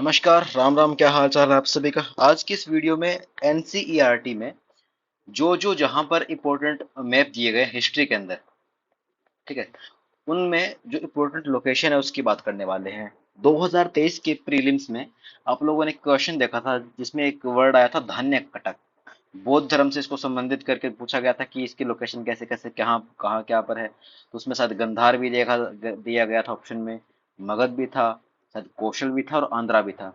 नमस्कार, राम राम। क्या हाल चाल है आप सभी का। आज की इस वीडियो में एनसीईआरटी में जो जहां पर इम्पोर्टेंट मैप दिए गए हिस्ट्री के अंदर, ठीक है, उनमें जो इम्पोर्टेंट लोकेशन है उसकी बात करने वाले हैं। 2023 के प्रीलिम्स में आप लोगों ने क्वेश्चन देखा था जिसमें एक वर्ड आया था धान्य कटक। बौद्ध धर्म से इसको संबंधित करके पूछा गया था कि इसकी लोकेशन कैसे कैसे कहाँ कहाँ क्या पर है। तो उसमें शायद गंधार भी दिया गया था ऑप्शन में, मगध भी था, शायद कौशल भी था और आंध्रा भी था।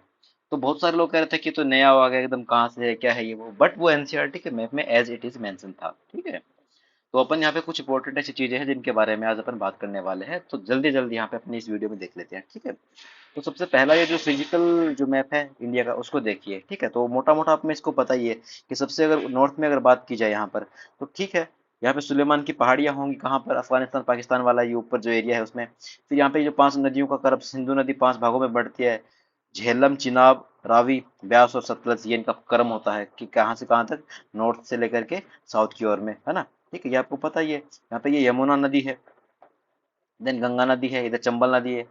तो बहुत सारे लोग कह रहे थे कि तो नया आ गया एकदम, कहाँ से है क्या है ये वो, बट वो एनसीईआरटी के मैप में एज इट इज मेंशन था। ठीक है, तो अपन यहाँ पे कुछ इंपॉर्टेंट ऐसी चीजें हैं जिनके बारे में आज अपन बात करने वाले हैं, तो जल्दी जल्दी यहाँ पे अपनी इस वीडियो में देख लेते हैं। ठीक है, तो सबसे पहला ये जो फिजिकल जो मैप है इंडिया का उसको देखिए। ठीक है, तो मोटा मोटा आप में इसको पता ही है कि सबसे अगर नॉर्थ में अगर बात की जाए यहाँ पर, तो ठीक है, यहाँ पे सुलेमान की पहाड़ियाँ होंगी। कहाँ पर? अफगानिस्तान पाकिस्तान वाला ये ऊपर जो एरिया है उसमें। फिर यहाँ पे जो 5 नदियों का करब, सिंधु नदी 5 भागों में बढ़ती है। झेलम, चिनाब, रावी, ब्यास और सतलज, ये इनका क्रम होता है कि कहाँ से कहाँ तक, नॉर्थ से लेकर के साउथ की ओर में, है ना। ठीक है, ये आपको पता ही है। यहाँ पे ये यमुना नदी है, देन गंगा नदी है, इधर चंबल नदी है,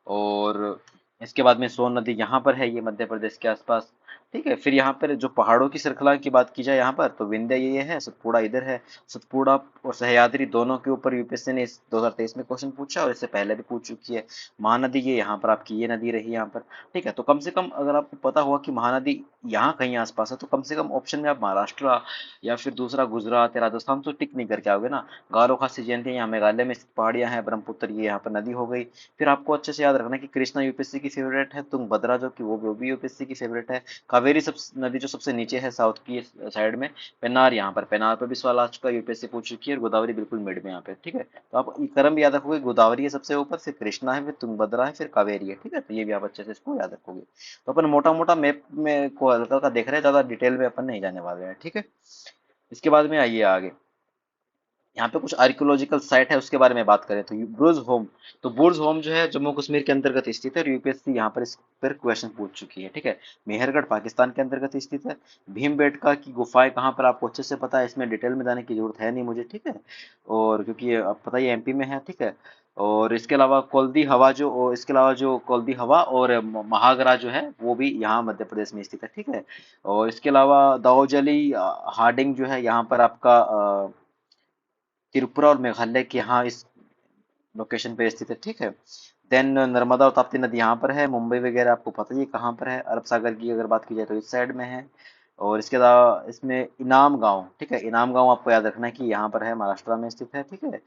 और इसके बाद में सोन नदी यहाँ पर है, ये मध्य प्रदेश के आसपास। ठीक है, फिर यहाँ पर जो पहाड़ों की श्रृंखला की बात की जाए यहाँ पर, तो विंध्य ये है, सतपुड़ा इधर है। सतपुड़ा और सह्याद्री दोनों के ऊपर यूपीएससी ने इस 2023 में क्वेश्चन पूछा और इससे पहले भी पूछ चुकी है। महानदी ये यहाँ पर आपकी ये नदी रही यहाँ पर। ठीक है, तो कम से कम अगर आपको पता हुआ कि महानदी यहाँ कहीं आसपास है, तो कम से कम ऑप्शन में आप महाराष्ट्र या फिर दूसरा गुजरात या राजस्थान तो टिक नहीं करके आओगे ना। गारो खासी जयंती यहाँ मेघालय में स्थित पहाड़ियाँ हैं, ब्रह्मपुत्र ये यहाँ पर नदी हो गई। फिर आपको अच्छे से याद रखना कि कृष्णा यूपीएससी की फेवरेट है, तुंगभद्रा जो कि वो भी यूपीएससी की फेवरेट है। कावेरी सब नदी जो सबसे नीचे है साउथ की साइड में। पेन्नार यहाँ पर, पेन्नार पर भी सवाल आ चुका है, यूपीएससी पूछ चुकी है। और गोदावरी बिल्कुल मिड में यहाँ पे। ठीक है, तो आप ये क्रम भी याद रखोगे, गोदावरी है सबसे ऊपर, फिर कृष्णा है, फिर तुंगभद्रा है, फिर कावेरी है। ठीक है, तो ये भी आप अच्छे से इसको याद रखोगे। तो अपन मोटा मोटा मैप में को हल्का हल्का देख रहे हैं, ज्यादा डिटेल में अपन नहीं जाने वाले हैं। ठीक है, इसके बाद में आइए आगे। यहाँ पे कुछ आर्कियोलॉजिकल साइट है उसके बारे में बात करें तो बुर्ज होम। तो बुर्ज होम जो है जम्मू कश्मीर के अंतर्गत स्थित है और यूपीएससी यहाँ पर इस पर क्वेश्चन पूछ चुकी है। ठीक है, मेहरगढ़ पाकिस्तान के अंतर्गत स्थित है। भीमबेटका की गुफाएं कहाँ पर, आपको अच्छे से पता है, इसमें डिटेल में जाने की जरूरत है नहीं मुझे। ठीक है, और क्योंकि ये अब पता ही एमपी में है। ठीक है, और इसके अलावा कोल्दी हवा जो, और इसके अलावा जो कोल्दी हवा और महागरा जो है वो भी यहाँ मध्य प्रदेश में स्थित है। ठीक है, और इसके अलावा दाऊजली हार्डिंग जो है यहाँ पर आपका त्रिपुरा और मेघालय के यहाँ इस लोकेशन पे स्थित है। ठीक है, देन नर्मदा और ताप्ती नदी यहाँ पर है। मुंबई वगैरह आपको पता ही है कहाँ पर है। अरब सागर की अगर बात की जाए तो इस साइड में है। और इसके अलावा इसमें इनाम गांव, ठीक है, इनाम गांव आपको याद रखना है कि यहाँ पर है, महाराष्ट्र में स्थित है। ठीक है,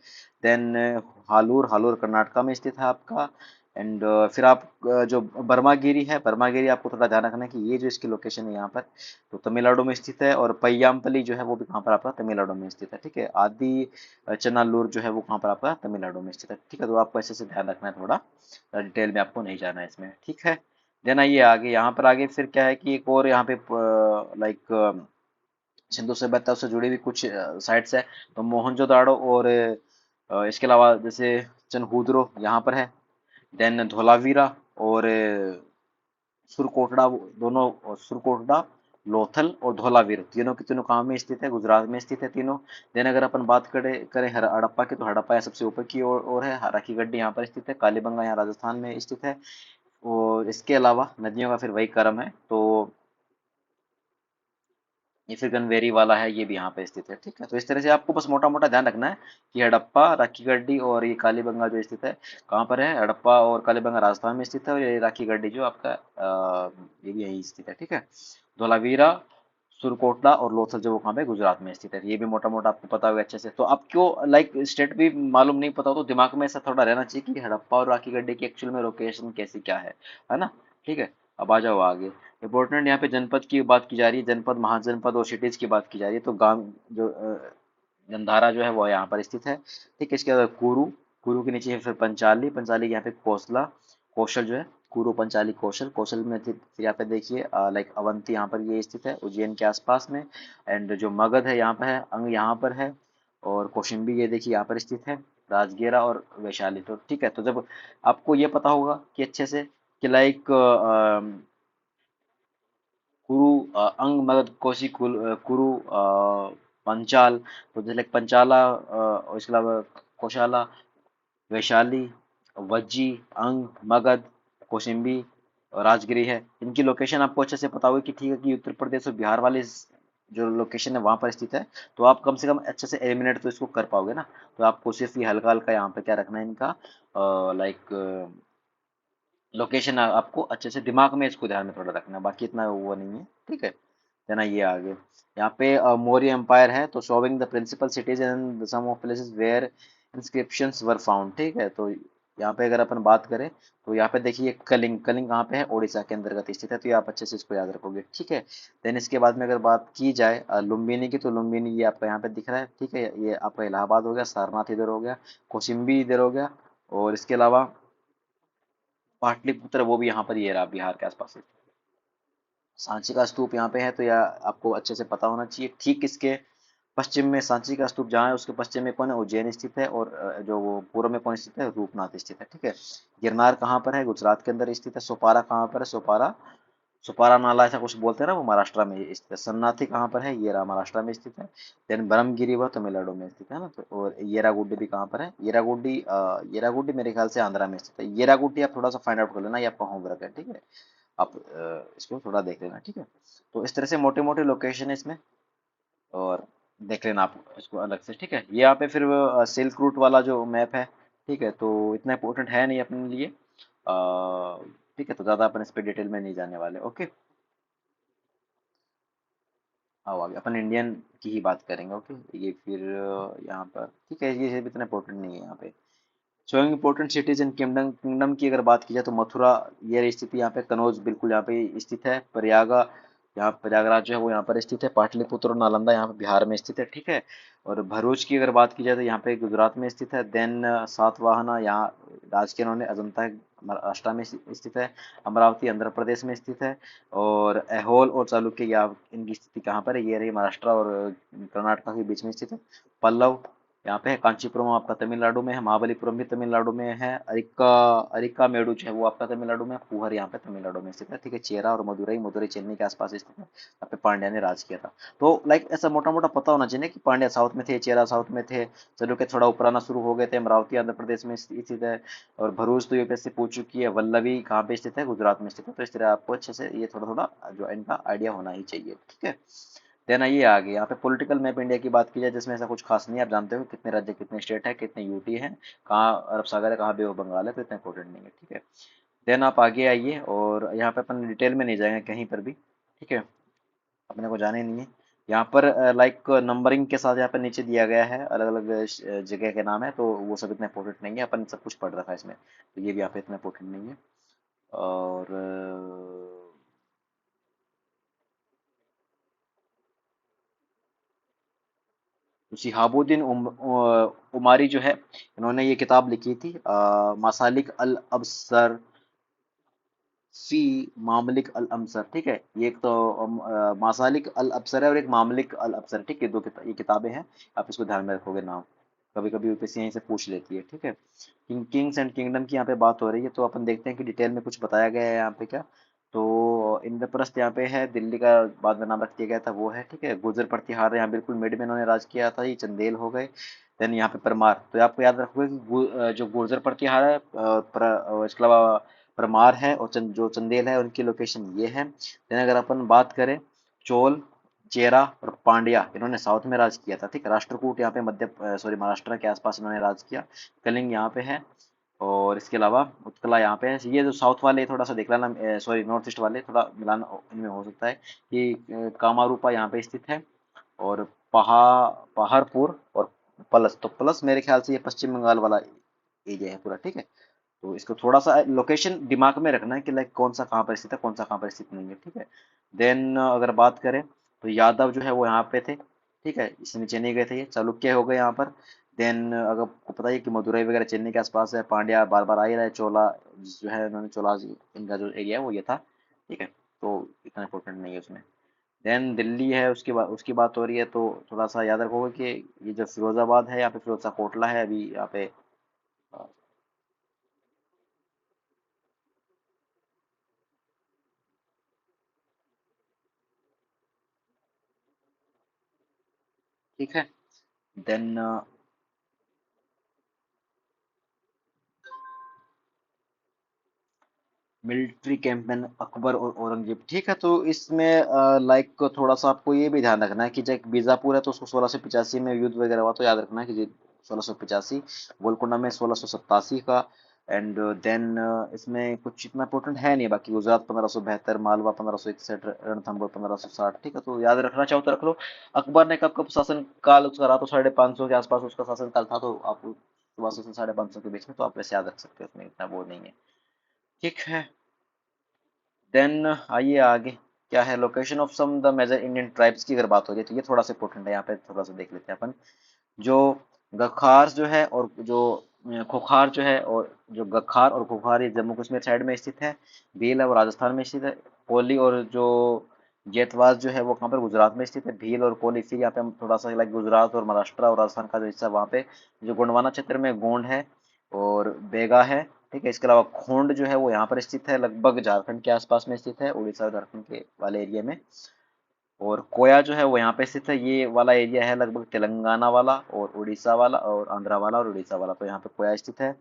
देन हालूर, हालूर कर्नाटका में स्थित है आपका। एंड फिर आप जो बर्मागिरी है, बर्मागिरी आपको थोड़ा ध्यान रखना है कि ये जो इसकी लोकेशन है यहाँ पर, तो तमिलनाडु में स्थित है। और पय्यामपल्ली जो है वो भी कहाँ पर आपका, तमिलनाडु में स्थित है। ठीक है, आदि चनालूर जो है वो कहाँ पर आपका, तमिलनाडु में स्थित है। ठीक है, तो आपको ऐसे से ध्यान रखना है, थोड़ा डिटेल में आपको नहीं जाना है इसमें। ठीक है, देन आइए आगे। यहाँ पर आगे फिर क्या है कि एक और यहाँ पे लाइक सिंधु सभ्यता से जुड़ी हुई कुछ साइट्स है। तो मोहनजोदाड़ो और इसके अलावा जैसे चनहूदरो यहाँ पर है। देन धोलावीरा और सुरकोटड़ा, दोनों सुरकोटड़ा, लोथल और धोलावीर, तीनों के तीनों कहाँ में स्थित है, गुजरात में स्थित है तीनों। देन अगर अपन बात करें करें हड़प्पा की, तो हड़प्पा यहाँ सबसे ऊपर की ओर है। हरा की गड्डी यहाँ पर स्थित है। कालीबंगा यहाँ राजस्थान में स्थित है। और इसके अलावा नदियों का फिर वही क्रम है, तो ये फिर गनवेरी वाला है, ये भी यहाँ पे स्थित है। ठीक है, तो इस तरह से आपको बस मोटा मोटा ध्यान रखना है कि हड़प्पा, राखी गड्डी और ये कालीबंगा जो स्थित है, कहाँ पर है। हड़प्पा और कालीबंगा राजस्थान में स्थित है, और ये राखी गड्डी जो आपका ये भी यहीं स्थित है। ठीक है, धोलावीरा, सुरकोटला और लोथल जो वो कहाँ पे, गुजरात में स्थित है। ये भी मोटा मोटा आपको पता होगा अच्छे से। तो आपको लाइक स्टेट भी मालूम नहीं पता हो तो दिमाग में ऐसा थोड़ा रहना चाहिए कि हड़प्पा और राखी गड्डी की एक्चुअल में लोकेशन कैसी क्या है ना। ठीक है, अब आ जाओ आगे। इम्पोर्टेंट यहाँ पे जनपद की बात की जा रही है, जनपद, महाजनपद और सिटीज की बात की जा रही है। तो गांव जो जंधारा जो है वो यहाँ पर स्थित है। ठीक है, इसके बाद कुरु, कुरु के नीचे है फिर पंचाली, पंचाली के यहाँ पे कौशला, कौशल जो है, कुरु पंचाली कौशल, कौशल में फिर यहाँ पे देखिए लाइक अवंती यहाँ पर ये स्थित है, उज्जैन के आसपास में। एंड जो मगध है यहाँ पर है, अंग यहाँ पर है। और कौशिम्बी ये देखिए यहाँ पर स्थित है, राजगीरा और वैशाली। तो ठीक है, तो जब आपको ये पता होगा कि अच्छे से कि लाइक कुरु, अंग, मगध, कोसी, कुरु, पंचाल, तो जैसे like पंचाला, और इसके अलावा कौशाला, वैशाली, वज्जी, अंग, मगध, कौशिम्बी राजगिरी है, इनकी लोकेशन आपको अच्छे से पता होगी कि ठीक है कि उत्तर प्रदेश और बिहार वाली जो लोकेशन है वहां पर स्थित है। तो आप कम से कम अच्छे से एलिमिनेट तो इसको कर पाओगे ना। तो आपको सिर्फ ये हल्का हल्का यहाँ पे क्या रखना है इनका, लाइक लोकेशन आपको अच्छे से दिमाग में इसको ध्यान में थोड़ा रखना है, बाकी इतना वो नहीं है, ठीक है। देना ये आगे यहाँ पे मौर्य एम्पायर है, तो showing the principal cities and some of places where inscriptions were found, ठीक है। तो यहाँ पे अगर अपन बात करें तो यहाँ पे देखिए कलिंग, कलिंग कहाँ पे है, उड़ीसा के अंतर्गत स्थित है, तो ये आप अच्छे से इसको याद रखोगे, ठीक है। देन इसके बाद में अगर बात की जाए लुम्बिनी की, तो लुम्बिनी ये आपका यहाँ पे दिख रहा है, ठीक है। ये आपका इलाहाबाद हो गया, सारनाथ इधर हो गया, कौशिम्बी इधर हो गया, और इसके अलावा पाटलिपुत्र वो भी यहाँ पर ये रहा बिहार के आसपास है। सांची का स्तूप यहाँ पे है, तो यह आपको अच्छे से पता होना चाहिए। ठीक इसके पश्चिम में सांची का स्तूप जहाँ है उसके पश्चिम में कौन है, उज्जैन स्थित है, और जो वो पूर्व में कौन स्थित है, रूपनाथ स्थित है, ठीक है। गिरनार कहाँ पर है, गुजरात के अंदर स्थित है। सोपारा कहाँ पर है, सोपारा, सुपारा नाला ऐसा कुछ बोलते हैं ना, वो महाराष्ट्र में स्थित है। सन्नाथी कहाँ पर है, ये रहा महाराष्ट्र में स्थित है। देन ब्रह्मगिरी वह तमिलनाडु में स्थित है ना। तो और येरागुड्डी भी कहाँ पर है, येरागुड्डी, येरागुड्डी मेरे ख्याल से आंध्रा में स्थित है। येरागुड्डी आप थोड़ा सा फाइंड आउट कर लेना, ये आपका होमवर्क है, ठीक है। आप इसको थोड़ा देख लेना, ठीक है। तो इस तरह से मोटे मोटे लोकेशन है इसमें, और देख लेना आप इसको अलग से, ठीक है। ये यहाँ पे फिर सिल्क रूट वाला जो मैप है, ठीक है, तो इतना इंपॉर्टेंट है नहीं अपने लिए, ठीक है। तो ज़्यादा अपन इस पे डिटेल में नहीं जाने वाले, ओके। आओ आगे अपन इंडियन की ही बात करेंगे, ओके। ये फिर यहाँ पर ठीक है, ये भी इतना इंपॉर्टेंट नहीं है यहाँ पे। Showing important cities in kingdom, kingdom की अगर बात की जाए तो मथुरा ये स्थिति यहाँ पे, कनौज बिल्कुल यहाँ पे स्थित है, प्रयागा यहाँ प्रयागराज जो है वो यहाँ पर स्थित है, पाटलिपुत्र और नालंदा यहाँ पे बिहार में स्थित है, ठीक है। और भरूच की अगर बात की जाए तो यहाँ पे गुजरात में स्थित है। देन सातवाहना यहाँ राज के उन्होंने, अजंता महाराष्ट्र में स्थित है, अमरावती आंध्र प्रदेश में स्थित है, और ऐहोल और चालुक्य या इनकी स्थिति कहाँ पर है, ये रही महाराष्ट्र और कर्नाटक के बीच में स्थित है। पल्लव यहाँ पे है, कांचीपुरम आपका तमिलनाडु में है, महाबलीपुरम भी तमिलनाडु में है, अरिका, अरिका मेडू जो है वो आपका तमिलनाडु में है, पुहर यहाँ पे तमिलनाडु में स्थित है, ठीक है। चेरा और मदुरई, मदुरई चेन्नई के आसपास स्थित है, यहाँ पे पांड्या ने राज किया था। तो लाइक ऐसा मोटा मोटा पता होना चाहिए कि पांड्या साउथ में थे, चेरा साउथ में थे, चलो के थोड़ा ऊपर आना शुरू हो गए थे, अमरावती आंध्र प्रदेश में स्थित है, और भरूच तो यूपीएससी पूछ चुकी है, वल्लभी कहाँ पे स्थित है, गुजरात में स्थित है। तो इस तरह आपको अच्छे से ये थोड़ा थोड़ा जो इनका आइडिया होना ही चाहिए, ठीक है। देन आइए आगे, यहाँ पे पॉलिटिकल मैप इंडिया की बात की जाए जिसमें ऐसा कुछ खास नहीं है, आप जानते हो कितने राज्य कितने स्टेट है, कितने यूटी है, कहाँ अरब सागर है, कहाँ बे ऑफ बंगाल है, तो इतना इंपॉर्टेंट नहीं है, ठीक है। देन आप आगे आइए, और यहाँ पे अपन डिटेल में नहीं जाएंगे कहीं पर भी, ठीक है, अपने को जाने नहीं है। यहाँ पर लाइक नंबरिंग के साथ यहाँ पर नीचे दिया गया है, अलग अलग जगह के नाम है, तो वो सब इतना इंपॉर्टेंट नहीं है, अपन सब कुछ पढ़ रखा है इसमें, तो ये भी यहाँ पे इतना इंपॉर्टेंट नहीं है। और शिहाबुद्दीन उमारी जो है, इन्होंने ये किताब लिखी थी, मासालिक अल अबसर फी मामलिक अल अमसर, ठीक है। ये एक तो मासालिक अल अबसर है, और एक मामलिक अल अबसर, ठीक है। ये किताबें हैं, आप इसको ध्यान में रखोगे नाम, कभी कभी यूपीएससी यहीं से पूछ लेती है, ठीक है। किंग्स एंड किंगडम की यहाँ पे बात हो रही है, तो अपन देखते हैं कि डिटेल में कुछ बताया गया है यहाँ पे क्या। तो इंद्रप्रस्थ यहाँ पे है, दिल्ली का बाद में नाम रख दिया गया था वो है, ठीक है। गुर्जर प्रतिहार यहाँ बिल्कुल मिड में इन्होंने राज किया था, ये चंदेल हो गए। देन यहाँ पे परमार, तो आपको याद रखोगे कि जो गुर्जर प्रतिहार है, इसके अलावा परमार है, और जो चंदेल है उनकी लोकेशन ये है। देन अगर अपन बात करें, चोल, चेरा और पांड्या इन्होंने साउथ में राज किया था, ठीक है। राष्ट्रकूट यहाँ पे मध्य सॉरी महाराष्ट्र के आसपास इन्होंने राज किया। कलिंग यहाँ पे है, और इसके अलावा उत्कला यहाँ पे है। ये जो साउथ वाले थोड़ा सा देख लेना, सॉरी नॉर्थ ईस्ट वाले थोड़ा मिलान इनमें हो सकता है कि कामारूपा यहाँ पे स्थित है, और पहा पहाड़पुर और पलस, तो प्लस मेरे ख्याल से ये पश्चिम बंगाल वाला एरिया है पूरा, ठीक है। तो इसको थोड़ा सा लोकेशन दिमाग में रखना है कि लाइक कौन सा कहाँ पर स्थित है, कौन सा कहाँ पर स्थित नहीं है, ठीक है। देन अगर बात करें तो यादव जो है वो यहाँ पे थे, ठीक है, इससे नीचे नहीं गए थे, ये चालुक्य हो गए यहाँ पर। देन अगर आपको पता है कि मदुरई वगैरह चेन्नई के आसपास है, पांड्या बार बार आ ही रहा है, चोला जो है उन्होंने चोला इनका जो एरिया है वो ये था, ठीक है। तो इतना इंपॉर्टेंट नहीं है उसमें। देन दिल्ली है, उसकी बात हो रही है, तो थोड़ा सा याद रखोगे कि ये जो फिरोजाबाद है, यहाँ पे फिरोजा कोटला है अभी यहाँ पे, ठीक है। देन मिलिट्री कैंपेन अकबर और औरंगजेब, ठीक है। तो इसमें लाइक थोड़ा सा आपको ये भी ध्यान रखना है कि जब बीजापुर है तो उसको 1685 में युद्ध वगैरह हुआ, तो याद रखना है कि 1685, गोलकोंडा में 1687 का। एंड देन इसमें कुछ इतना इंपॉर्टेंट है नहीं, बाकी गुजरात 1572, मालवा 1561, रणथंभौर 1560, ठीक है। तो याद रखना चाहो तो रख लो। अकबर ने कब कब शासन काल उसका रहा, तो 550 के आसपास उसका शासन काल था, तो आप सुबह से 550 के बीच में, तो आप वैसे याद रख सकते हो, उसमें इतना वो नहीं है, ठीक है। देन आइए आगे, क्या है, location of some the major Indian tribes की अगर बात हो रही है तो ये थोड़ा सा इंपॉर्टेंट है, यहाँ पे थोड़ा सा देख लेते हैं अपन। जो गखार जो है और जो खोखार जो है, और जो गखार और खोखार ये जम्मू कश्मीर साइड में स्थित है। भील है वो राजस्थान में स्थित है। कोली और जो जेतवाज जो है वो कहाँ पर, गुजरात में स्थित है। भील और कोली, फिर यहाँ पे हम थोड़ा सा लाइक गुजरात और महाराष्ट्र और राजस्थान का जो हिस्सा, वहाँ पे जो गोंडवाना क्षेत्र में गोंड है और बेगा है, ठीक है। इसके अलावा खोंड जो है वो यहाँ पर स्थित है, लगभग झारखंड के आसपास में स्थित है, उड़ीसा और झारखंड के वाले एरिया में। और कोया जो है वो यहाँ पे स्थित है, ये वाला एरिया है लगभग तेलंगाना वाला और उड़ीसा वाला और आंध्रा वाला और उड़ीसा वाला, तो यहाँ पे कोया स्थित है।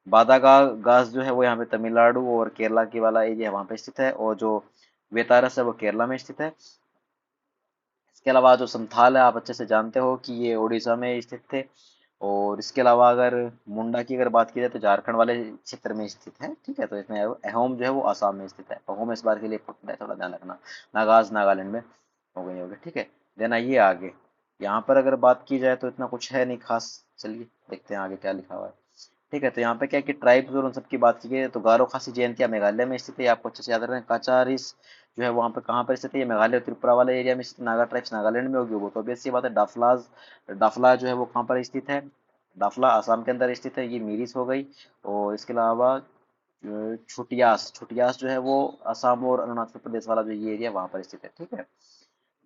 बादागा गास जो है वो यहाँ पे तमिलनाडु और केरला की वाला एरिया वहाँ पे स्थित है, और जो वेतारस है वो केरला में स्थित है। इसके अलावा जो संथाल है, आप अच्छे से जानते हो कि ये उड़ीसा में स्थित थे। और इसके अलावा अगर मुंडा की अगर बात की जाए तो झारखंड वाले क्षेत्र में स्थित है, ठीक है। तो इसमें अहोम जो है वो आसाम में स्थित है। अहोम इस बार के लिए important है, थोड़ा ध्यान रखना। नागाज नागालैंड में हो गए, ठीक है। देन आइए आगे, यहाँ पर अगर बात की जाए तो इतना कुछ है नहीं खास। चलिए देखते हैं आगे क्या लिखा हुआ है, ठीक है। तो यहाँ पे क्या है कि ट्राइब्स और उन सब की बात की गई है, तो गारो खासी जयंतिया मेघालय में स्थित है, ये आपको अच्छे से याद रखना है। काचारीस जो है वहाँ पे कहाँ पर स्थित है, ये मेघालय और त्रिपुरा वाले एरिया में स्थित। नागा ट्राइब्स नागालैंड में होगी वो तो obvious सी बात है। डाफलाज, डाफला जो है वो कहाँ पर स्थित है, डाफला आसाम के अंदर स्थित है, ये मिरिस हो गई। और इसके अलावा छुटियास, छुटियास जो है वो असम और अरुणाचल प्रदेश वाला जो ये एरिया वहाँ पर स्थित है, ठीक है।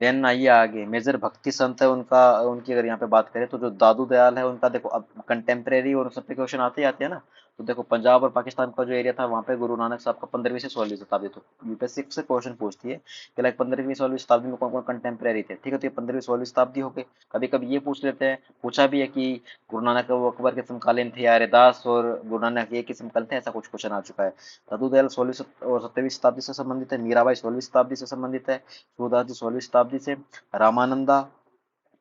देन आइए आगे, मेजर भक्ति संत है उनका, उनकी अगर यहाँ पे बात करें तो जो दादू दयाल है उनका, देखो अब कंटेम्प्रेरी और सब पे क्वेश्चन आते ही आते हैं ना। तो देखो पंजाब और पाकिस्तान का जो एरिया था वहाँ पे गुरु नानक साहब का 15वीं से 16वीं शताब्दी, तो यूपीएससी से क्वेश्चन पूछती है कि लाइक 15वीं 16वीं शताब्दी में कौन कौन कंटेम्प्रेरी थे, ठीक है। तो ये 15वीं 16वीं शताब्दी हो गई। कभी कभी ये पूछ लेते हैं, पूछा भी है कि गुरु नानक वो अकबर के समकालीन थे या रैदास और गुरु नानक एक ही समकालीन थे, ऐसा कुछ क्वेश्चन आ चुका है। दादू दयाल 16वीं और 17वीं शताब्दी से संबंधित है। मीराबाई 16वीं शताब्दी से संबंधित है। सूरदास जी 16वीं शताब्दी से। रामानंदा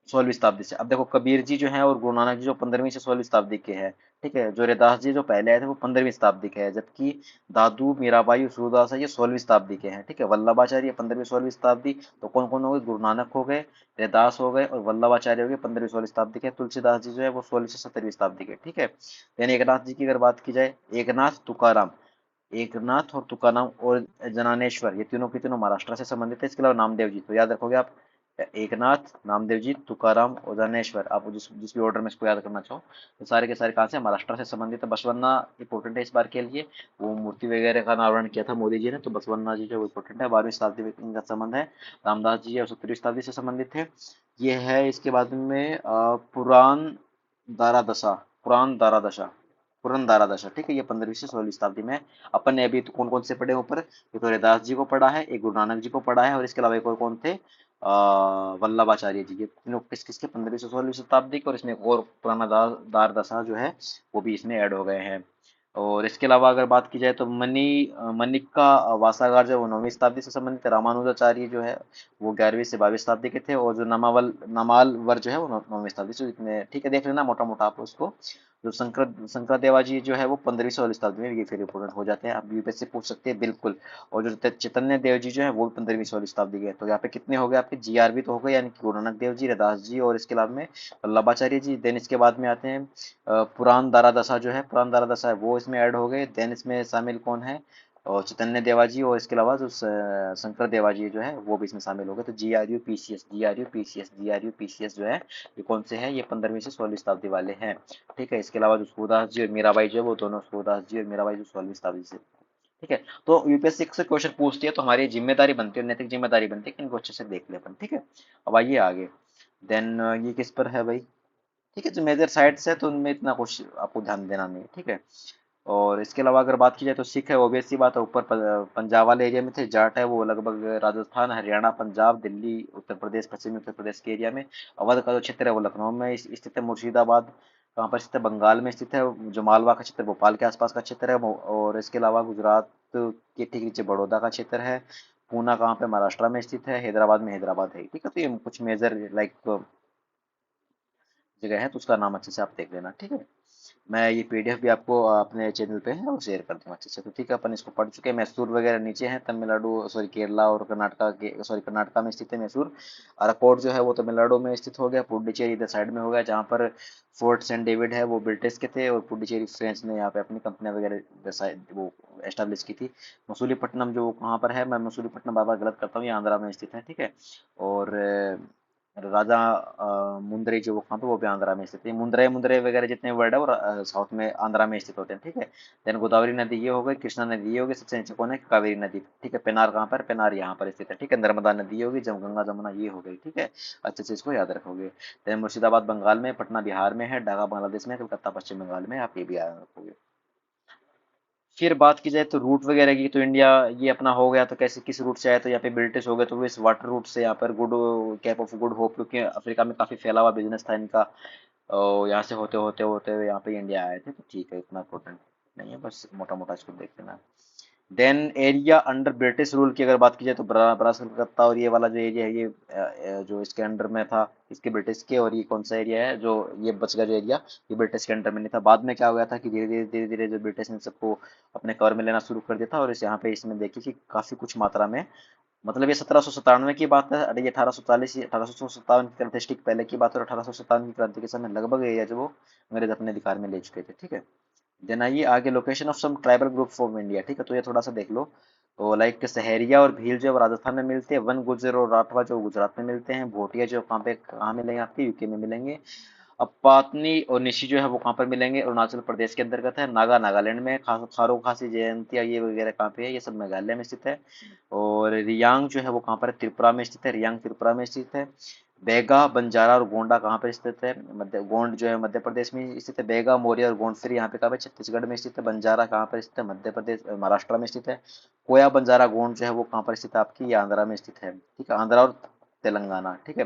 16वीं शताब्दी से। अब देखो कबीर जी जो हैं और गुरु नानक जी जो 15वीं से 16वीं शताब्दी के हैं, ठीक है। जो रैदास जी जो पहले आए थे वो 15वीं शताब्दी के हैं, जबकि दादू मीराबाई और सूरदास है ये 16वीं शताब्दी के हैं, ठीक है। वल्लभाचार्य 15वीं 16वीं शताब्दी। तो कौन कौन हो गए, गुरु नानक हो गए, रैदास हो गए और वल्लभाचार्य हो गए 15वीं 16वीं शताब्दी के। तुलसीदास जी जो है वो 16वीं से 17वीं शताब्दी के, ठीक है। यानी एकनाथ जी की अगर बात की जाए, एकनाथ तुकाराम, एकनाथ और तुकाराम और जनानेश्वर, ये तीनों के तीनों महाराष्ट्र से संबंधित है। इसके अलावा नामदेव जी, तो याद रखोगे आप, एकनाथ, नामदेव जी, तुकाराम और जनेश्वर, आप जिस जिस भी ऑर्डर में इसको याद करना चाहो, तो सारे के सारे कहाँ से, महाराष्ट्र से संबंधित है। बसवन्ना इंपॉर्टेंट है इस बार के लिए, वो मूर्ति वगैरह का अनावरण किया था मोदी जी ने, तो बसवन्ना जी जो इंपॉर्टेंट है, 12वीं शताब्दी में इनका संबंध है। रामदास जी और 17वीं शताब्दी से संबंधित है। ये है। इसके बाद में पुराण दारा दशा, पुराण दारा दशा, पुरंदारा दशा, ठीक है। ये 15वीं से 16वीं शताब्दी में। अपन ने अभी तो कौन कौन से पढ़े ऊपर, एक तो रैदास जी को पढ़ा है, एक गुरु नानक जी को पढ़ा है, और इसके अलावा एक और कौन थे, वल्लभाचार्य जी। ये तीनों किस किसके, 15वीं से 16वीं शताब्दी के। और इसमें एक और पुराना दार दशा जो है वो भी इसमें ऐड हो गए हैं। और इसके अलावा अगर बात की जाए तो मनिक्का वासागार जो है वो 9वीं शताब्दी से संबंधित है। रामानुजाचार्य जो है वो 11वीं से 22वीं शताब्दी के थे। और जो नमालवर जो है वो 9वीं शताब्दी से, इतने ठीक है, देख लेना मोटा मोटा आप उसको। जो शंकर देवा जी जो है वो 15वीं 16वीं शताब्दी में, ये फिर इंपोर्टेंट हो जाते हैं, आप यूपीएससी पूछ सकते हैं बिल्कुल। और जो चैतन्य देव जी जो है वो 15वीं 16वीं शताब्दी के। तो यहाँ पे कितने हो गए आपके, जीआरबी तो हो गए, यानी कि गुरु नानक देव जी, रैदास जी, और इसके अलावा में वल्लभाचार्य जी। देन इसके बाद में आते हैं पुराण दारा दशा जो है, पुराण दारा दशा है वो इसमें ऐड हो गए। देन इसमें शामिल कौन है, और चैतन्य देवा जी, और इसके अलावा जो शंकर देवा जी जो है वो भी इसमें शामिल हो गए। तो GRU PCS, GRU PCS, GRU PCS जो है ये कौन से हैं, ये 15वीं से 16वीं शताब्दी वाले हैं, ठीक है। इसके अलावा जो सूरदास जी और मीराबाई जो है वो दोनों, सूरदास जी और मीराबाई जो 16वीं शताब्दी से, ठीक है। तो यूपीएससी से क्वेश्चन पूछती है तो हमारी जिम्मेदारी बनती है, नैतिक जिम्मेदारी बनती है कि इनको अच्छे से देख ले अपन, ठीक है। अब आइए आगे। देन ये किस पर है भाई, ठीक है। जो मेजर साइट्स है तो उनमें इतना कुछ आपको ध्यान देना नहीं है, ठीक है। और इसके अलावा अगर बात की जाए तो सिख है, ओबीसी बात है, ऊपर पंजाब वाले एरिया में थे। जाट है वो लगभग राजस्थान, हरियाणा, पंजाब, दिल्ली, उत्तर प्रदेश, पश्चिमी उत्तर प्रदेश के एरिया में। अवध का जो क्षेत्र है वो लखनऊ में स्थित है। मुर्शिदाबाद कहाँ पर स्थित है, बंगाल में स्थित है। जो मालवा का क्षेत्र भोपाल के आसपास का क्षेत्र है, और इसके अलावा गुजरात के ठीक नीचे बड़ौदा का क्षेत्र है। पूना कहाँ पे, महाराष्ट्र में स्थित है। हैदराबाद में हैदराबाद है, ठीक है। तो ये कुछ मेजर लाइक जगह है, तो उसका नाम अच्छे से आप देख लेना, ठीक है। मैं ये पीडीएफ भी आपको अपने चैनल पे है और शेयर कर दूंगा अच्छे से। तो ठीक है, अपन इसको पढ़ चुके हैं। मैसूर वगैरह नीचे है, तमिलनाडु सॉरी केरला और कर्नाटका के सॉरी कर्नाटका में स्थित है मैसूर। अराकोट जो है वो तमिलनाडु में स्थित हो गया। पुडुचेरी इधर साइड में हो गया, जहाँ पर फोर्ट सेंट डेविड है वो ब्रिटिश के थे, और पुडुचेरी फ्रेंच ने यहाँ पे अपनी कंपनियां वगैरह वो एस्टेब्लिश की थी। मसूलीपट्टनम जो कहाँ पर है, मैं मसूलीपट्टनम बार बार गलत करता हूँ, ये आंध्रा में स्थित है, ठीक है। और राजा मुंदरी जो वो कहाँ पे, वो भी आंध्रा में स्थित है। मुंदरे मुंदरे वगैरह जितने वर्ड है वो साउथ में आंध्रा में स्थित होते हैं, ठीक है। देन गोदावरी नदी ये हो गई, कृष्णा नदी ये हो गई, सबसे नीचे कौन है, कावेरी नदी, ठीक है। पेनार कहाँ पर, पेनार यहाँ पर स्थित है, ठीक है। नर्मदा नदी ये होगी, जम गंगा जमुना ये हो गई, ठीक है। अच्छे से इसको याद रखोगे। देन मुर्शिदाबाद बंगाल में, पटना बिहार में है, ढाका बांग्लादेश में, कलकत्ता पश्चिम बंगाल में, आप ये भी याद रखोगे। फिर बात की जाए तो रूट वगैरह की, तो इंडिया ये अपना हो गया, तो कैसे किस रूट से आए, तो यहाँ पे ब्रिटिश हो गए, तो वो इस वाटर रूट से यहाँ पर good cap of good hope, क्योंकि अफ्रीका में काफी फैला हुआ बिजनेस था इनका, और यहाँ से होते होते होते हुए यहाँ पे इंडिया आए थे। तो ठीक है, इतना इम्पोर्टेंट नहीं है, बस मोटा मोटा इसको देख लेना। Then area under British rule की अगर बात की जाए, तो ब्रास कलकत्ता और ये वाला जो एरिया है, ये जो इसके अंडर में था, इसके ब्रिटिश के। और ये कौन सा एरिया है जो ये बच गया जो एरिया, ये ब्रिटिश के अंडर में नहीं था। बाद में क्या हो गया था कि धीरे धीरे धीरे धीरे जो ब्रिटिश ने सबको अपने कवर में लेना शुरू कर दिया था, और इस यहाँ पे इसमें देखिए कि काफी कुछ मात्रा में, मतलब ये 1797 की बात है, अरे ये 1840 1857 की क्रांति ठीक पहले की बात है, और 1857 की क्रांति के समय लगभग एरिया जो वो अंग्रेज अपने अधिकार में ले चुके थे, ठीक है। देन आइए आगे, location of some tribal group of India, ठीक है। तो ये थोड़ा सा देख लो। तो लाइक सहरिया और भील जो है वो राजस्थान में मिलते हैं, वन गुर्जर और राठवा जो गुजरात में मिलते हैं, भोटिया जो कहाँ पे कहाँ मिलेंगे, आपके यूके में मिलेंगे। अब पातनी और निशी जो है वो कहाँ पर मिलेंगे, अरुणाचल प्रदेश के अंतर्गत है। नागा नागालैंड में, खारो खासी जयंतिया ये वगैरह कहाँ पे है, ये सब मेघालय में स्थित है। और रियांग जो है वो कहाँ पर है, त्रिपुरा में स्थित है, रियांग त्रिपुरा में स्थित है। बेगा बंजारा और गोंडा कहाँ पर स्थित है, मध्य गोंड जो है मध्य प्रदेश में स्थित है। बेगा मौर्य और गोंड फिर यहाँ पे कहाँ पे, छत्तीसगढ़ में स्थित है। बंजारा कहाँ पर स्थित है, मध्य प्रदेश महाराष्ट्र में स्थित है। कोया बंजारा गोंड जो है वो कहाँ पर स्थित है, आपकी ये आंध्रा में स्थित है, ठीक है। आंध्रा और तेलंगाना, ठीक है।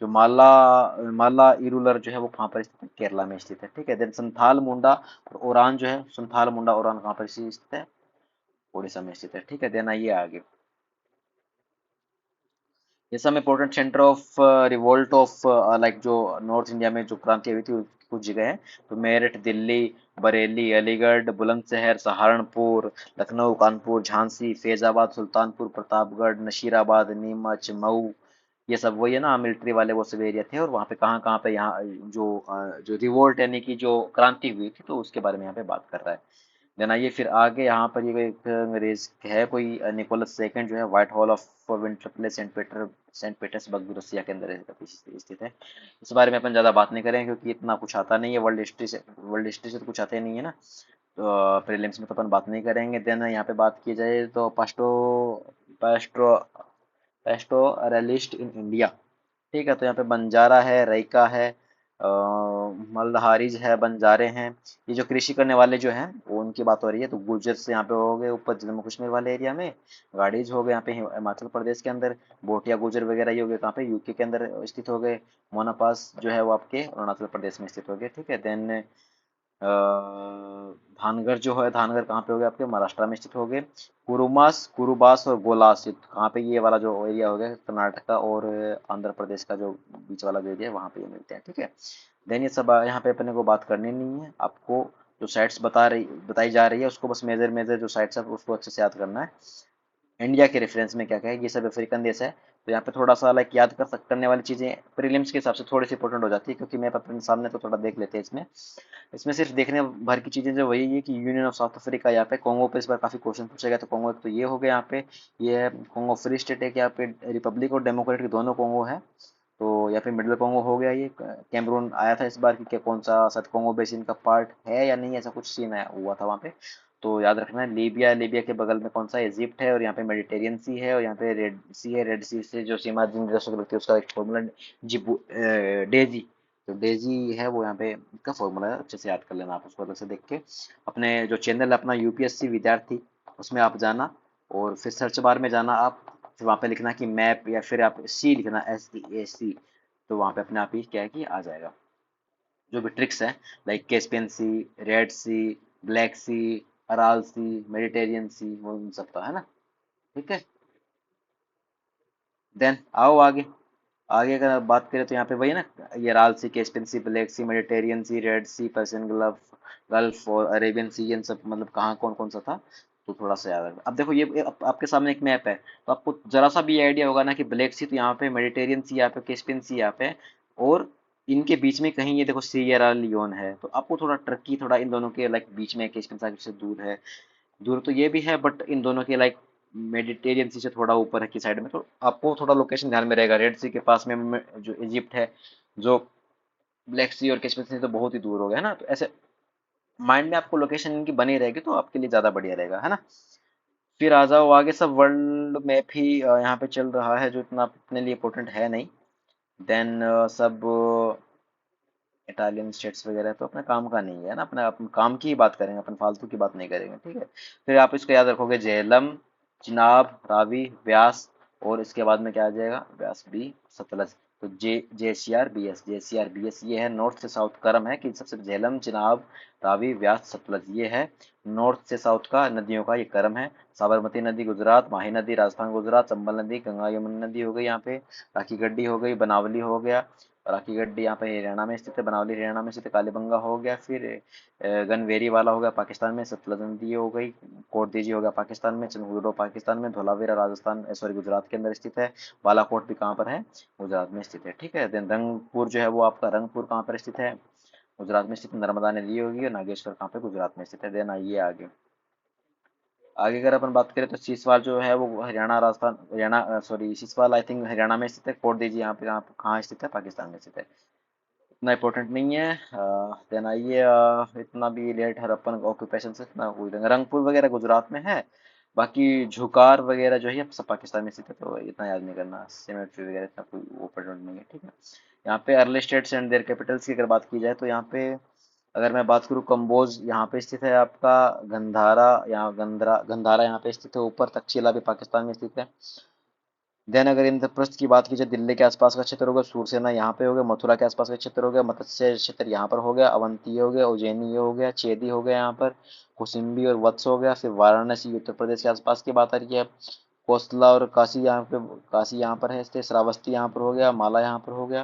जो माला माला इरुलर जो है वो कहाँ पर स्थित है, केरला में स्थित है, ठीक है। देन संथाल मुंडा और ओरान जो है, संथाल मुंडा ओरान कहाँ पर स्थित है, उड़ीसा में स्थित है, ठीक है। देन आइए आगे, ये सब important centre of revolt of like जो नॉर्थ इंडिया में जो क्रांति हुई थी उसकी कुछ जगह है। तो मेरठ, दिल्ली, बरेली, अलीगढ़, बुलंदशहर, सहारनपुर, लखनऊ, कानपुर, झांसी, फैजाबाद, सुल्तानपुर, प्रतापगढ़, नशीराबाद, नीमच, मऊ, ये सब वही है ना मिलिट्री वाले, वो सब एरिया थे। और वहाँ पे कहाँ पे यहाँ जो रिवोल्ट यानी कि जो क्रांति हुई थी, तो उसके बारे में यहाँ पे बात कर रहा है। देन आइए फिर आगे, यहाँ पर ये एक अंग्रेज है कोई निकोलस सेकंड जो है, White Hall of Winter Place Saint Petersburg Russia के अंदर स्थित है। इस बारे में अपन ज़्यादा बात नहीं करेंगे, क्योंकि इतना कुछ आता नहीं है वर्ल्ड हिस्ट्री से तो कुछ आता ही नहीं है ना। तो प्रीलिम्स में तो अपन बात नहीं करेंगे। देन यहाँ पे बात की जाए तो पास्टो पैस्टोरलिस्ट इन इंडिया, ठीक है। तो यहाँ पे बंजारा है, रैका है, मल्हारीज है, बंजारे हैं। ये जो कृषि करने वाले जो हैं वो उनकी बात हो रही है। तो गुर्जर से यहाँ पे हो गए ऊपर जम्मू कश्मीर वाले एरिया में, गाड़ीज हो गए यहाँ पे हिमाचल प्रदेश के अंदर, भोटिया गुर्जर वगैरह ये हो गए कहाँ पे, यूके के अंदर स्थित हो गए। मोनापास जो है वो आपके अरुणाचल प्रदेश में स्थित हो गए, ठीक है। देन धानगढ़ जो है, धानगढ़ कहाँ पे हो गया, आपके महाराष्ट्र में स्थित हो गए। कुरुमास, कुरुबास और गोलास, कहाँ पे, ये वाला जो एरिया हो गया कर्नाटका और आंध्र प्रदेश का जो बीच वाला जो एरिया है वहाँ पे ये मिलते हैं, ठीक है। देन ये सब यहाँ पे अपने को बात करनी नहीं है, आपको जो साइट्स बताई जा रही है उसको बस मेजर मेजर जो साइट्स है उसको अच्छे से याद करना है। इंडिया के रेफरेंस में क्या क्या है, ये सब अफ्रीकन देश है। तो यहाँ पे थोड़ा सा लाइक याद करने वाली चीजें प्रीलिम्स के हिसाब से थोड़ी सी इंपॉर्टेंट हो जाती है, क्योंकि मैं अपने सामने तो थोड़ा देख लेते हैं इसमें। इसमें सिर्फ देखने भर की चीजें जो वही है कि यूनियन ऑफ साउथ अफ्रीका, यहाँ पे कॉन्गो पे इस बार काफी क्वेश्चन पूछा गया। तो कॉन्गो तो ये हो गया यहाँ पे, ये है कॉन्गो फ्री स्टेट है, कि यहाँ पे रिपब्लिक और डेमोक्रेटिक दोनों कॉन्गो है। तो यहाँ पे मिडिल कॉन्गो हो गया ये। कैमरून आया था इस बार कि क्या कौन सा शायद कॉन्गो बेसिन का पार्ट है या नहीं, ऐसा कुछ सीन आया हुआ था वहाँ पे। तो याद रखना है, लीबिया, लीबिया के बगल में कौन सा, इजिप्ट है, और यहाँ पे मेडिटेरियन सी है, और यहाँ पे रेड सी है। रेड सी से जो सीमा जिन देशों की लगती है उसका एक फॉर्मूला डेजी, तो डेजी है वो यहाँ पे का फॉर्मूला है, अच्छे से याद कर लेना आप उसको अलग से देख के। अपने जो चैनल है अपना यूपीएससी विद्यार्थी, उसमें आप जाना, और फिर सर्च बार में जाना आप, फिर वहाँ पे लिखना कि मैप, या फिर आप सी लिखना, SEAC, तो वहाँ पे अपने आप ही क्या है कि आ जाएगा। जो भी ट्रिक्स हैं, लाइक कैस्पियन सी, रेड सी, ब्लैक सी, अराल सी, मेडिटेरियन सी, वो उन सब का है ना। ठीक है। देन आओ आगे। आगे अगर आप बात करें तो यहाँ पे वही ना, ये अराल सी, कैस्पियन सी, ब्लैक सी, मेडिटेरियन सी, रेड सी, पर्शियन गल्फ, गल्फ और अरेबियन सी, इन सब मतलब कहाँ कौन कौन सा था, तो थोड़ा सा याद रखना। अब देखो ये आपके सामने एक मैप है, तो आपको जरा सा भी आइडिया होगा ना कि ब्लैक सी तो यहाँ पे, मेडिटेरियन सी यहाँ पे, कैस्पियन सी यहाँ पे, और इनके बीच में कहीं ये देखो सियरा लियोन है, तो आपको थोड़ा ट्रकी, थोड़ा इन दोनों के लाइक बीच में, कैस्पियन साइड से दूर है, दूर तो ये भी है बट इन दोनों के लाइक मेडिटेरियन सी से थोड़ा ऊपर है की साइड में, तो आपको थोड़ा लोकेशन ध्यान में रहेगा। रेड सी के पास में जो इजिप्ट है, जो ब्लैक सी और कैस्पियन सी तो बहुत ही दूर हो गया है ना, तो ऐसे माइंड में आपको लोकेशन इनकी बनी रहेगी तो आपके लिए ज्यादा बढ़िया रहेगा, है ना। फिर आ जाओ आगे, सब वर्ल्ड मैप ही यहाँ पे चल रहा है, जो इतना अपने लिए इम्पोर्टेंट है नहीं। देन सब इटालियन स्टेट्स वगैरह तो अपने काम का नहीं है ना, अपने अपन काम की ही बात करेंगे, अपन फालतू की बात नहीं करेंगे, ठीक है। फिर आप इसको याद रखोगे, झेलम, चिनाब, रावी, व्यास, और इसके बाद में क्या आ जाएगा, व्यास बी, सतलज। तो जे सी आर बी एस ये है नॉर्थ से साउथ क्रम है कि सबसे झेलम, चिनाब, रावी, व्यास, सतलज, ये है नॉर्थ से साउथ का नदियों का ये क्रम है। साबरमती नदी गुजरात, माही नदी राजस्थान गुजरात, चंबल नदी, गंगा यमुना नदी हो गई यहाँ पे, राखी गड्डी हो गई, बनावली हो गया, राखी गड्डी यहाँ पे हरियाणा में स्थित है, बनावली हरियाणा में स्थित है, कालीबंगा हो गया, फिर गनवेरी वाला हो गया पाकिस्तान में, सतलज नदी हो गई, कोटदीजी हो गया पाकिस्तान में, चंदगुडो पाकिस्तान में, धोलावीरा राजस्थान सॉरी गुजरात के अंदर स्थित है, बालाकोट भी कहाँ पर है, गुजरात में स्थित है, ठीक है। देन रंगपुर जो है वो आपका, रंगपुर कहाँ पर स्थित है, गुजरात में स्थित, नर्मदा नदी होगी, और नागेश्वर कहाँ पे, गुजरात में स्थित है। देन आइए आगे। आगे अगर अपन बात करें तो सीसवाल जो है वो Haryana Rajasthan, Haryana sorry Siswal I think Haryana में स्थित है, कोटदीजी यहाँ पे कहाँ स्थित है, पाकिस्तान में स्थित है। इतना इम्पोर्टेंट नहीं है। देन आइए, इतना भी लेट हड़प्पन ऑक्यूपेशन से इतना कोई रंगपुर वगैरह गुजरात में है, बाकी झुकार वगैरह जो है सब पाकिस्तान में स्थित है, तो इतना याद नहीं करना, सिमेट्री वगैरह इतना कोई इम्पोर्टेंट नहीं है, ठीक है। यहाँ पे early states and there Capitals की अगर बात की जाए तो यहाँ पे अगर मैं बात करूँ, कंबोज यहाँ पे स्थित है आपका, गंधारा यहाँ, गंधारा यहाँ पे स्थित है ऊपर, तक्षशिला भी पाकिस्तान में स्थित है। देन अगर इंद्रप्रस्थ की बात की जाए, दिल्ली के आसपास का क्षेत्र हो गया, सूरसेना यहाँ पे हो गया, मथुरा के आसपास का क्षेत्र हो गया, मत्स्य क्षेत्र यहाँ पर हो गया, अवंती हो गया, उज्जैनी ये हो गया, चेदी हो गया यहाँ पर, कौशिम्बी और वत्स हो गया, फिर वाराणसी उत्तर प्रदेश के आसपास की बात आ रही है, कोसला और काशी यहाँ पे, काशी यहाँ पर है स्थित, श्रावस्ती यहाँ पर हो गया, माला यहाँ पर हो गया,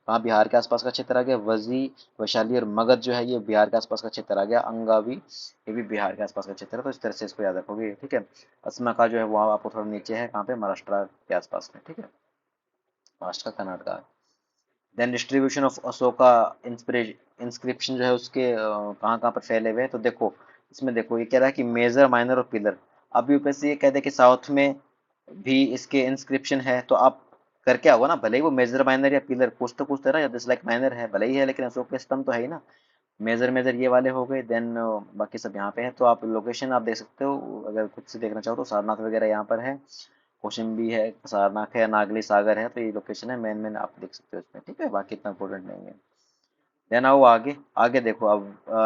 वहाँ बिहार के आसपास का क्षेत्र आ गया, वजी, वैशाली और मगध जो है ये बिहार के आसपास का क्षेत्र आ गया, अंगावी ये भी बिहार के आसपास का क्षेत्र है, तो इस तरह से इसको याद रखोगे, ठीक है। असमा का जो है वो आपको थोड़ा नीचे है, कहाँ पे, महाराष्ट्र के आसपास में, ठीक है, महाराष्ट्र का, Karnataka. Then distribution of Ashoka inscription जो है उसके कहाँ कहाँ पर फैले हुए हैं, तो देखो इसमें देखो ये कह रहा है कि मेजर, माइनर और पिलर। अब यूपीएससी ये कहते हैं कि साउथ में भी इसके इंस्क्रिप्शन है, तो आप कर क्या होगा ना, भले ही वो मेजर, माइनर या पिलर कुछ तो है ना, या जैसे लाइक माइनर है भले ही है, लेकिन अशोक के स्तंभ तो है ही ना। मेजर मेजर ये वाले हो गए, देन बाकी सब यहाँ पे है, तो आप लोकेशन आप देख सकते हो, अगर खुद से देखना चाहो तो सारनाथ वगैरह यहाँ पर है, कौशाम्बी है, सारनाथ है, नागली सागर है, तो ये लोकेशन है मेन मेन, आप देख सकते हो इसमें, ठीक है, बाकी इतना इंपॉर्टेंट नहीं है। देन आओ आगे। आगे देखो अब,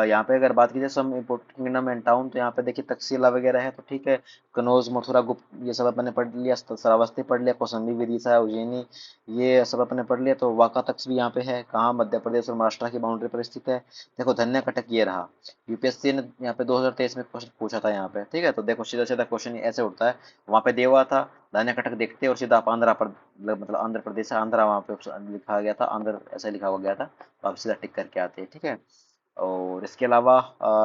यहाँ पे अगर बात की जाए some important kingdom and town, तो यहाँ पे देखिए तक्षशिला वगैरह है, तो ठीक है, कनौज, मथुरा, गुप्त ये सब अपने पढ़ लिया, श्रावस्ती पढ़ लिया, कौशाम्बी, विदिशा, उज्जैनी ये सब अपने पढ़ लिया, तो वाका तख्त भी यहाँ पे है, कहाँ, मध्य प्रदेश और महाराष्ट्र की बाउंड्री पर स्थित है। देखो धन्य कटक ये रहा, यूपीएससी ने यहाँ पे 2023 में क्वेश्चन पूछा था यहाँ पे, ठीक है, तो देखो सीधा सीधा क्वेश्चन ऐसे उठता है, वहाँ पे दिया हुआ था धन्य कटक, देखते और सीधा आप आंध्रा पर, मतलब आंध्र प्रदेश है, आंध्रा वहाँ पे लिखा गया था, आंध्र ऐसा लिखा हुआ गया था, तो आप सीधा टिक करके आते हैं, ठीक है। और इसके अलावा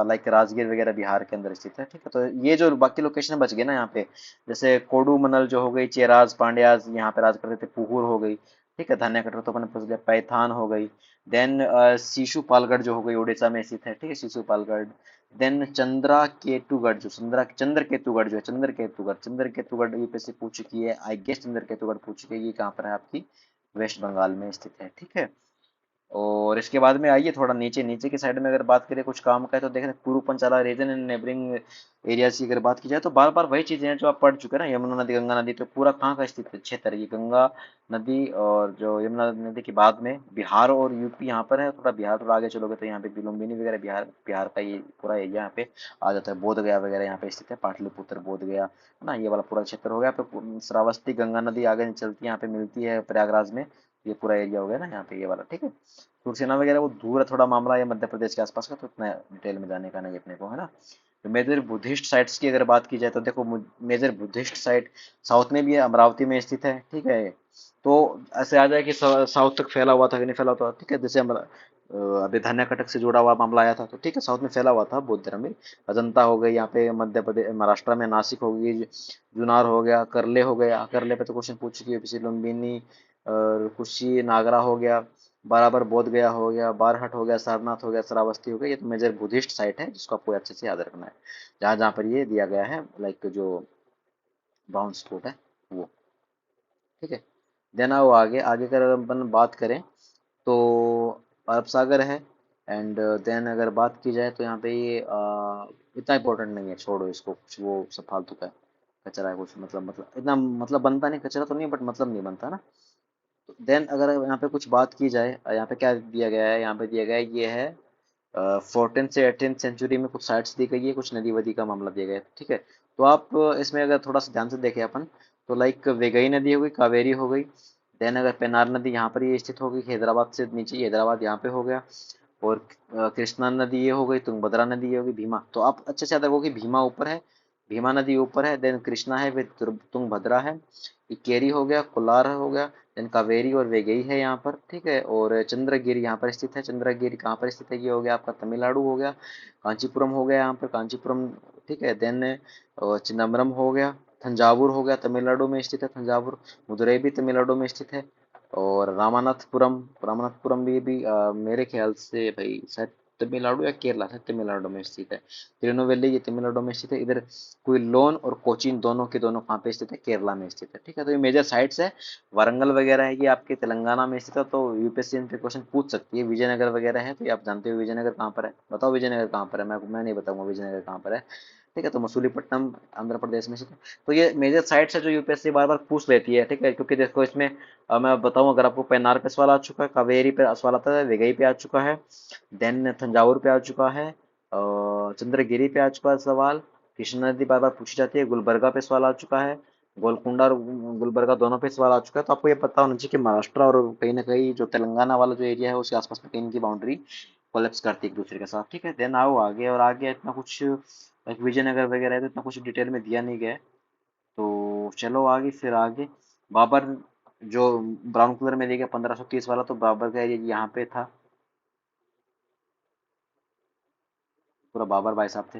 लाइक राजगीर वगैरह बिहार के अंदर स्थित है, ठीक है, तो ये जो बाकी लोकेशन बच गए ना यहाँ पे, जैसे कोडू मनल जो हो गई, चेराज, पांड्याज यहाँ पे राज करते थे, पुहूर हो गई, ठीक है, धान्य कटर तो अपने पूछ लिया, पैथान हो गई, देन सीशु पालगढ़ जो हो गई उड़ीसा में स्थित है, ठीक है, सीशु पालगढ़। देन चंद्रा केतुगढ़ जो चंद्र केतुगढ़ जो है, चंद्र केतुगढ़ यूपीएससी पूछ चुकी है, आई गेस चंद्र केतुगढ़ पूछ चुकी है, ये कहाँ पर है आपकी, वेस्ट बंगाल में स्थित है, ठीक है। और इसके बाद में आइए थोड़ा नीचे, नीचे की साइड में अगर बात करें कुछ काम का है, तो देख रहे हैं पूर्व पंचाला रीजन एंड नेबरिंग एरियाज की अगर बात की जाए, तो बार बार वही चीजें हैं जो आप पढ़ चुके हैं ना, यमुना नदी, गंगा नदी, तो पूरा कहाँ का स्थित क्षेत्र है ये, गंगा नदी और जो यमुना नदी के बाद में बिहार और यूपी यहाँ पर है, थोड़ा बिहार थोड़ा आगे चलोगे तो यहाँ पे लुम्बिनी वगैरह, बिहार बिहार का ये पूरा एरिया यहाँ पे आ जाता है, बोध गया वगैरह यहाँ पे स्थित है, पाटलिपुत्र, बोध गया है ना, ये वाला पूरा क्षेत्र हो गया। यहाँ पे श्रावस्ती गंगा नदी आगे चलती है, यहाँ पे मिलती है प्रयागराज में, ये पूरा एरिया हो गया ना यहाँ पे ये वाला, ठीक है। सुरसेना वगैरह वो दूर है थोड़ा मामला, ये मध्य प्रदेश के आसपास का, तो इतना डिटेल में जाने का नहीं अपने को, है ना। तो मेजर बुद्धिस्ट साइट्स की अगर बात की जाए तो देखो, मेजर बुद्धिस्ट साइट साउथ में भी है, अमरावती में स्थित है, ठीक है। तो ऐसे आ जाए कि साउथ तक फैला हुआ था कि नहीं फैला हुआ था, ठीक है। जैसे अभी धान्य कटक से जुड़ा हुआ मामला आया था, तो ठीक है साउथ में फैला हुआ था बौद्ध धर्म भी। अजंता हो गई यहाँ पे मध्य प्रदेश महाराष्ट्र में, नासिक हो गई, जुनार हो गया, करले हो गया, करले पे तो क्वेश्चन पूछ चुकी है पिछली, लुम्बिनी और कुशी नागरा हो गया, बराबर बोध गया हो गया, बारहट हो गया, सारनाथ हो गया, श्रावस्ती हो गया। ये तो मेजर बुद्धिस्ट साइट है जिसको आपको अच्छे से याद रखना है, जहाँ जहाँ पर ये दिया गया है, लाइक जो बाउंड स्पॉट है वो, ठीक है। देन आओ आगे, आगे अगर अपन बात करें तो अरब सागर है। एंड देन अगर बात की जाए तो यहाँ पे ये इतना इंपॉर्टेंट नहीं है, छोड़ो इसको, कुछ वो सब फालतू का है, कचरा है कुछ, मतलब इतना मतलब बनता नहीं, कचरा तो नहीं बट मतलब नहीं बनता ना। तो देन अगर यहाँ पे कुछ बात की जाए, यहाँ पे क्या दिया गया है, यहाँ पे दिया गया है ये है 14th से 18th सेंचुरी में कुछ साइट्स दी गई है, कुछ नदी वदी का मामला दिया गया है, ठीक है। तो आप इसमें अगर थोड़ा सा ध्यान से देखें अपन, तो लाइक वेगई नदी हो गई, कावेरी हो गई। देन अगर पेनार नदी यहाँ पर ये स्थित हो गई, हैदराबाद से नीचे हैदराबाद यहाँ पे हो गया। और कृष्णा नदी ये हो गई, तुंगभद्रा नदी ये हो गई, भीमा। तो आप अच्छे से याद रखो कि भीमा ऊपर है, भीमा नदी ऊपर है, देन कृष्णा है, फिर तुंगभद्रा है, इकेरी हो गया, कोलार हो गया, देन कावेरी और वेगई है यहाँ पर, ठीक है। और चंद्रगिरी यहाँ पर स्थित है, चंद्रगिरी कहाँ पर स्थित है, ये हो गया आपका तमिलनाडु हो गया। कांचीपुरम हो गया यहाँ पर, कांचीपुरम, ठीक है। देन चिदम्बरम हो गया, तंजावुर हो गया, तमिलनाडु में स्थित है तंजावुर। मदुरई भी तमिलनाडु में स्थित है। और रामानाथपुरम भी मेरे ख्याल से भाई शायद तमिलनाडु या केरला से, तमिलनाडु में स्थित है। तिरुनेलवेली ये तमिलनाडु में स्थित है। इधर क्विलोन और कोचीन दोनों के दोनों कहाँ पे स्थित है, केरला में स्थित है, ठीक है। तो ये मेजर साइट्स है। वारंगल वगैरह है ये आपके तेलंगाना में स्थित है, तो यूपीएससी इन पे क्वेश्चन पूछ सकती है। विजयनगर वगैरह है तो ये आप जानते हो विजयनगर कहाँ पर है, बताओ विजयनगर कहाँ पर है, मैं नहीं बताऊंगा विजयनगर कहाँ पर है, ठीक है। तो मसूलीपट्टनम आंध्र प्रदेश में स्थित है। तो ये मेजर साइट्स है जो यूपीएससी बार बार पूछ लेती है, ठीक है। क्योंकि देखो इसमें मैं बताऊं, अगर आपको पेन्नार पे सवाल आ चुका है, कावेरी पे सवाल आता है, वेगई पे आ चुका है, देन तंजावुर पे आ चुका है, चंद्रगिरी पे आ चुका है सवाल, कृष्णा नदी बार बार पूछी जाती है, गुलबर्गा पे सवाल आ चुका है, गोलकुंडा और गुलबर्गा दोनों पे सवाल आ चुका है। तो आपको ये पता होना चाहिए कि महाराष्ट्र और कहीं ना कहीं जो तेलंगाना वाला जो एरिया है उसके आसपास में कहीं इनकी बाउंड्री कोलेप्स करती है एक दूसरे के साथ, ठीक है। देन आओ आगे, और आगे इतना कुछ लाइक विजयनगर वगैरह है तो इतना कुछ डिटेल में दिया नहीं गया है। तो चलो आगे, फिर आगे बाबर, जो ब्राउन कलर में दिया गया 1530 वाला, तो बाबर का एरिया यहाँ पे था, पूरा बाबर भाई साहब थे।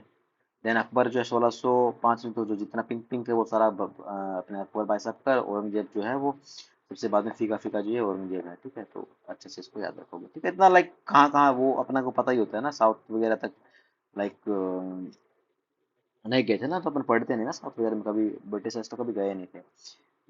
देन अकबर जो है 1605 में, तो जो जितना पिंक पिंक है वो सारा अपने अकबर भाई साहब का। औरंगजेब जो है वो सबसे बाद में फीका फीका जो है औरंगजेब है, ठीक है। तो अच्छे से इसको याद रखोगे, ठीक है। इतना लाइक कहाँ कहाँ वो अपना को पता ही होता है ना, साउथ वगैरह तक लाइक नहीं गए थे ना, तो अपन पढ़ते नहीं ना साउथ वगैरह में कभी, ब्रिटिश तो कभी गए नहीं थे।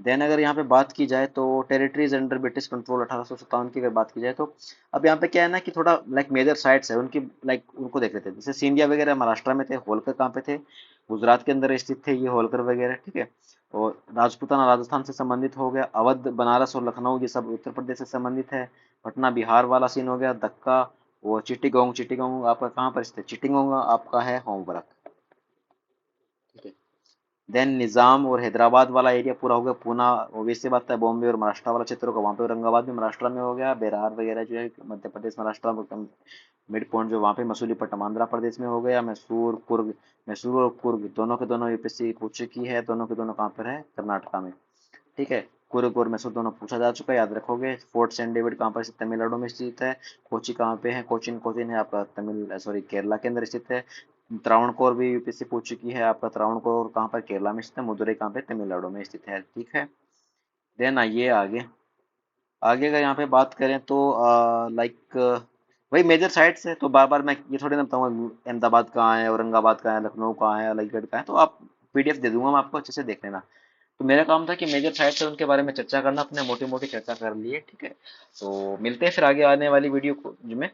देन अगर यहाँ पे बात की जाए तो टेरिटरीज अंडर ब्रिटिश कंट्रोल 1857 की अगर बात की जाए, तो अब यहाँ पे क्या है ना कि थोड़ा लाइक मेजर साइट्स है उनकी, लाइक उनको देख लेते हैं। जैसे सिंधिया वगैरह महाराष्ट्र में थे, होलकर कहाँ पे थे, गुजरात के अंदर स्थित थे ये होलकर वगैरह, ठीक है। और राजपूताना राजस्थान से संबंधित हो गया, अवध बनारस और लखनऊ ये सब उत्तर प्रदेश से संबंधित है। पटना बिहार वाला सीन हो गया, दक्का वो चिट्टीगोंग, चिट्टीगोंग आपका कहाँ पर स्थित है, चिट्टीगोंग आपका है होमवर्क, ठीक है। देन निजाम और हैदराबाद वाला एरिया पूरा हो गया, पूना ओबीसी बात है, बॉम्बे और महाराष्ट्र वाला क्षेत्र होगा, वहाँ पे औरंगाबाद भी महाराष्ट्र में हो गया, बेरार वगैरह जो है मध्य प्रदेश महाराष्ट्र में, मिड पॉइंट जो वहाँ पे मसूलीपट्टनम आंध्र प्रदेश में हो गया, मैसूर और कुर्ग दोनों के दोनों यूपीएससी पूछ चुकी है, दोनों के दोनों कहाँ पर है, कर्नाटका में, ठीक है। कुर्ग और मैसूर दोनों पूछा जा चुका है, याद रखोगे। फोर्ट सेंट डेविड कहाँ पर स्थित, तमिलनाडु में स्थित है। कोची कहाँ पे है, कोचिन, कोचिन है आपका तमिल सॉरी केरला के अंदर स्थित है। त्रावणकोर भी यूपीएससी पूछ चुकी है आपका, त्रावणकोर कहाँ पर, केरला में स्थित है। मदुरई कहाँ पे, तमिलनाडु में स्थित है, ठीक है। देन आइए आगे, आगे अगर यहाँ पे बात करें तो लाइक वही मेजर साइट्स है, तो बार बार मैं ये थोड़ी ना बताऊंगा अहमदाबाद कहाँ है, औरंगाबाद कहाँ है, लखनऊ कहाँ है, अलीगढ़ कहाँ है। तो आप पीडीएफ दे दूंगा मैं आपको, अच्छे से देख लेना। तो मेरा काम था कि मेजर साइट्स है उनके बारे में चर्चा करना, अपने मोटी मोटी चर्चा कर लिए, ठीक है। तो मिलते हैं फिर आगे आने वाली वीडियो को में,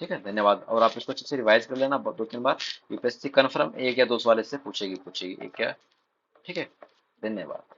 ठीक है। धन्यवाद। और आप इसको अच्छे से रिवाइज कर लेना 2-3 बार, यूपीएससी कन्फर्म एक या दो सवाल इससे पूछेगी पूछेगी, एक क्या, ठीक है। धन्यवाद।